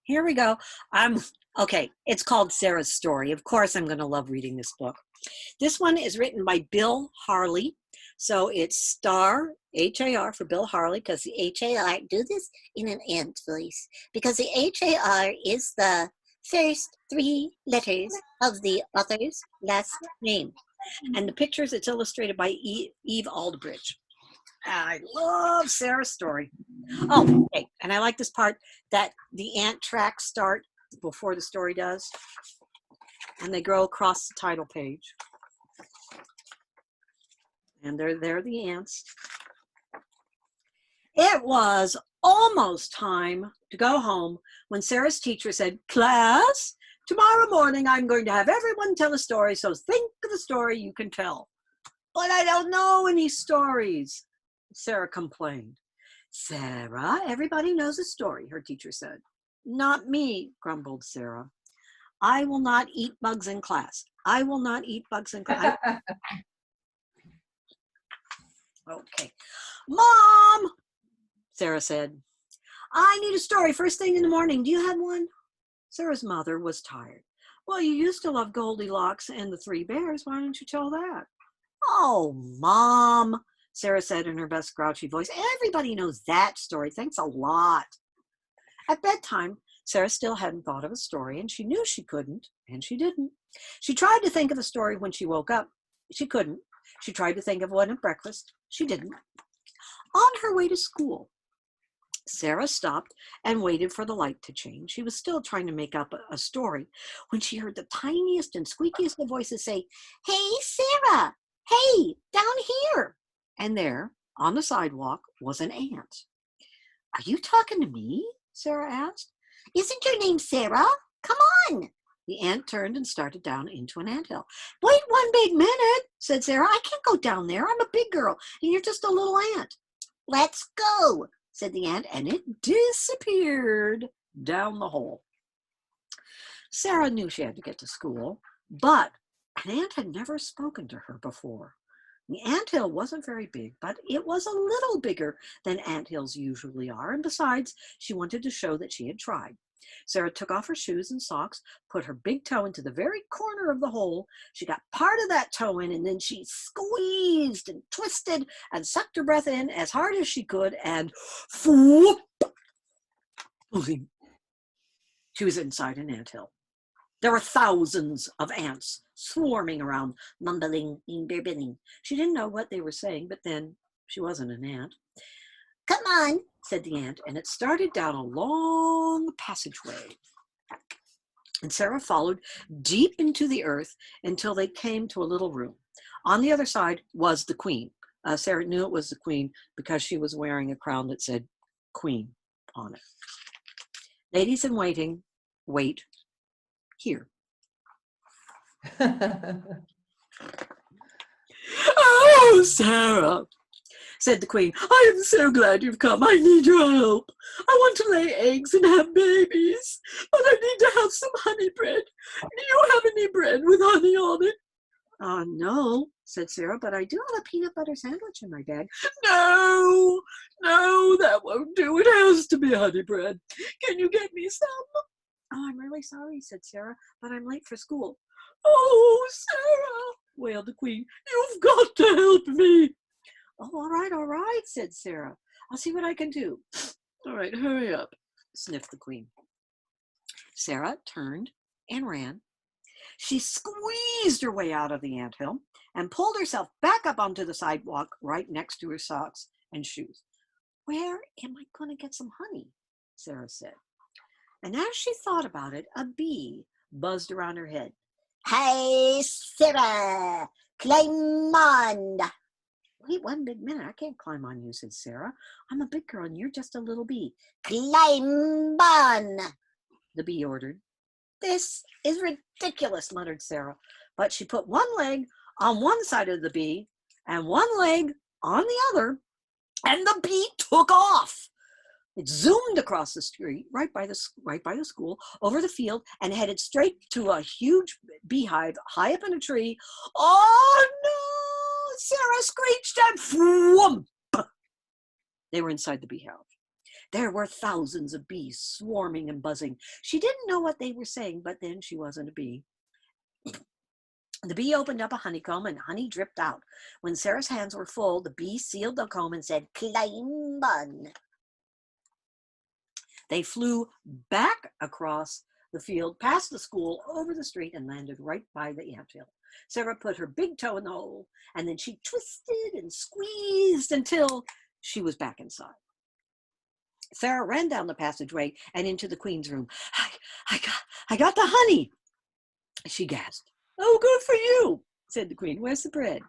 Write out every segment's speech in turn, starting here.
Here we go. Okay. It's called Sarah's Story. Of course, I'm going to love reading this book. This one is written by Bill Harley. So it's star H-A-R for Bill Harley, because the H-A-R, do this in an ant voice, because the H-A-R is the first three letters of the author's last name. And the pictures, it's illustrated by Eve Aldridge. I love Sarah's story. Oh, okay. And I like this part that the ant tracks start before the story does, and they go across the title page. And they're the ants. It was almost time to go home when Sarah's teacher said, "Class, tomorrow morning I'm going to have everyone tell a story, so think of a story you can tell." "But I don't know any stories," Sarah complained. "Sarah, everybody knows a story," her teacher said. "Not me," grumbled Sarah. "I will not eat bugs in class. I will not eat bugs in class." Okay. "Mom," Sarah said, "I need a story first thing in the morning. Do you have one?" Sarah's mother was tired. "Well, you used to love Goldilocks and the Three Bears. Why don't you tell that?" "Oh, Mom," Sarah said in her best grouchy voice, "everybody knows that story. Thanks a lot." At bedtime, Sarah still hadn't thought of a story, and she knew she couldn't, and she didn't. She tried to think of a story when she woke up. She couldn't. She tried to think of one at breakfast. She didn't. On her way to school, Sarah stopped and waited for the light to change. She was still trying to make up a story when she heard the tiniest and squeakiest of voices say, "Hey, Sarah! Hey, down here!" And there, on the sidewalk, was an ant. "Are you talking to me?" Sarah asked. "Isn't your name Sarah? Come on." The ant turned and started down into an anthill. "Wait one big minute," said Sarah. "I can't go down there. I'm a big girl, and you're just a little ant." "Let's go," said the ant, and it disappeared down the hole. Sarah knew she had to get to school, but an ant had never spoken to her before. The anthill wasn't very big, but it was a little bigger than anthills usually are, and besides, she wanted to show that she had tried. Sarah took off her shoes and socks, put her big toe into the very corner of the hole. She got part of that toe in, and then she squeezed and twisted and sucked her breath in as hard as she could, and whoop! She was inside an anthill. There were thousands of ants swarming around, mumbling, bibbing. She didn't know what they were saying, but then she wasn't an ant. "Come on," said the ant, and it started down a long passageway. And Sarah followed deep into the earth until they came to a little room. On the other side was the queen. Sarah knew it was the queen because she was wearing a crown that said "Queen" on it. "Ladies in waiting, wait here." "Oh, Sarah," said the queen, "I am so glad you've come. I need your help. I want to lay eggs and have babies, but I need to have some honey bread. Do you have any bread with honey on it?" "No," said Sarah, "but I do have a peanut butter sandwich in my bag." "No, no, that won't do. It has to be honey bread. Can you get me some?" "Oh, I'm really sorry," said Sarah, "but I'm late for school." "Oh, Sarah," wailed the queen, "you've got to help me." "Oh, all right," said Sarah. "I'll see what I can do." "All right, hurry up," sniffed the queen. Sarah turned and ran. She squeezed her way out of the anthill and pulled herself back up onto the sidewalk right next to her socks and shoes. "Where am I going to get some honey?" Sarah said. And as she thought about it, a bee buzzed around her head. "Hey, Sarah, climb on." "Wait one big minute. I can't climb on you," said Sarah. "I'm a big girl and you're just a little bee." "Climb on," the bee ordered. "This is ridiculous," muttered Sarah. But she put one leg on one side of the bee and one leg on the other, and the bee took off. It zoomed across the street, right by the school, over the field, and headed straight to a huge beehive high up in a tree. "Oh no!" Sarah screeched, and whoomp! They were inside the beehive. There were thousands of bees swarming and buzzing. She didn't know what they were saying, but then she wasn't a bee. The bee opened up a honeycomb and honey dripped out. When Sarah's hands were full, the bee sealed the comb and said, "Climb on." They flew back across the field, past the school, over the street, and landed right by the anthill. Sarah put her big toe in the hole, and then she twisted and squeezed until she was back inside. Sarah ran down the passageway and into the queen's room. I got the honey, she gasped. "Oh, good for you," said the queen. "Where's the bread?"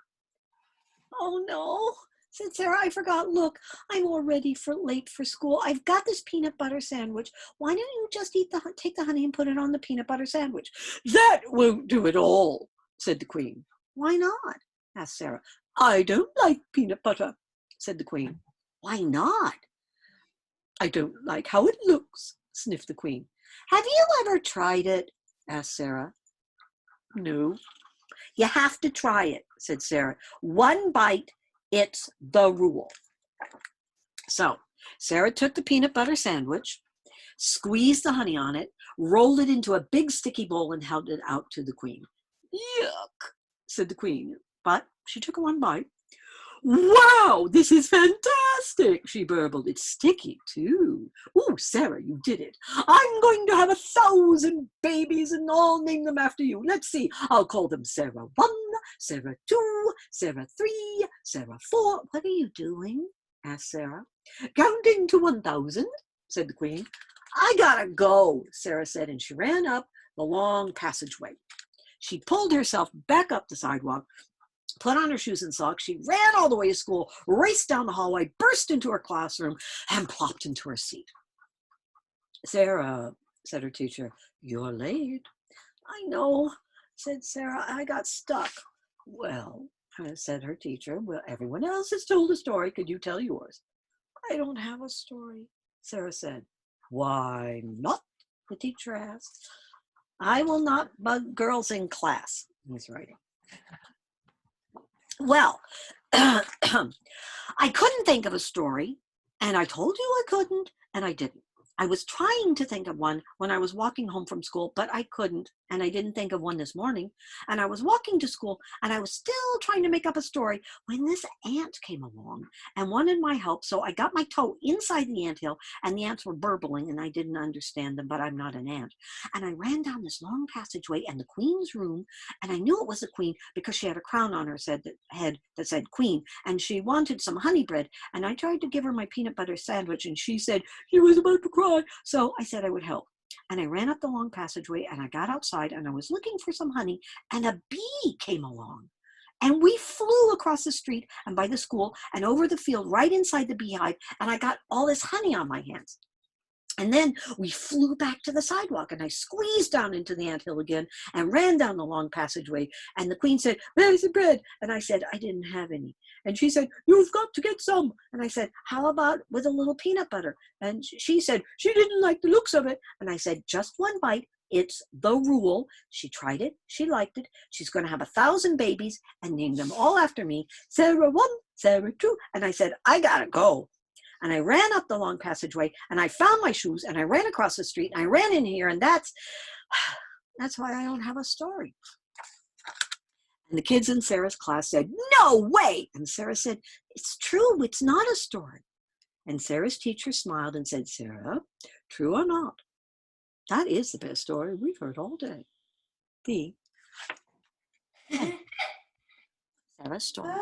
"Oh, no," said Sarah. "I forgot. Look, I'm already late for school. I've got this peanut butter sandwich. Why don't you just take the honey and put it on the peanut butter sandwich?" "That won't do at all," said the queen. "Why not?" asked Sarah. "I don't like peanut butter," said the queen. "Why not?" "I don't like how it looks," sniffed the queen. "Have you ever tried it?" asked Sarah. "No." "You have to try it," said Sarah. "One bite, it's the rule." So Sarah took the peanut butter sandwich, squeezed the honey on it, rolled it into a big sticky bowl, and held it out to the queen. "Yuck," said the queen, but she took one bite. "Wow, this is fantastic," she burbled. "It's sticky, too. Oh, Sarah, you did it. I'm going to have 1,000 babies and I'll name them after you. Let's see. I'll call them Sarah 1, Sarah 2, Sarah 3, Sarah 4. "What are you doing?" asked Sarah. "Counting to 1,000, said the queen. "I gotta go," Sarah said, and she ran up the long passageway. She pulled herself back up the sidewalk, put on her shoes and socks. She ran all the way to school, raced down the hallway, burst into her classroom, and plopped into her seat. "Sarah," said her teacher, "you're late." "I know," said Sarah. "I got stuck." "Well," said her teacher, "well, everyone else has told a story. Could you tell yours?" "I don't have a story," Sarah said. "Why not?" the teacher asked. "I will not bug girls in class," he's writing. "Well, I couldn't think of a story, and I told you I couldn't, and I didn't. I was trying to think of one when I was walking home from school, but I couldn't, and I didn't think of one this morning. And I was walking to school, and I was still trying to make up a story when this ant came along and wanted my help. So I got my toe inside the anthill, and the ants were burbling, and I didn't understand them, but I'm not an ant. And I ran down this long passageway and the queen's room, and I knew it was the queen because she had a crown on her head that said queen, and she wanted some honey bread. And I tried to give her my peanut butter sandwich, and she said she was about to cry. So I said I would help. And I ran up the long passageway, and I got outside, and I was looking for some honey, and a bee came along. And we flew across the street and by the school and over the field right inside the beehive, and I got all this honey on my hands. And then we flew back to the sidewalk, and I squeezed down into the anthill again and ran down the long passageway. And the queen said, "Where's the bread?" And I said, "I didn't have any." And she said, "You've got to get some." And I said, "How about with a little peanut butter?" And she said she didn't like the looks of it. And I said, "Just one bite. It's the rule." She tried it. She liked it. She's going to have 1,000 babies and name them all after me. Sarah 1, Sarah 2. And I said, "I gotta go." And I ran up the long passageway, and I found my shoes, and I ran across the street, and I ran in here, and that's why I don't have a story. And the kids in Sarah's class said, "No way!" And Sarah said, "It's true, it's not a story." And Sarah's teacher smiled and said, "Sarah, true or not, that is the best story we've heard all day." The Sarah's story.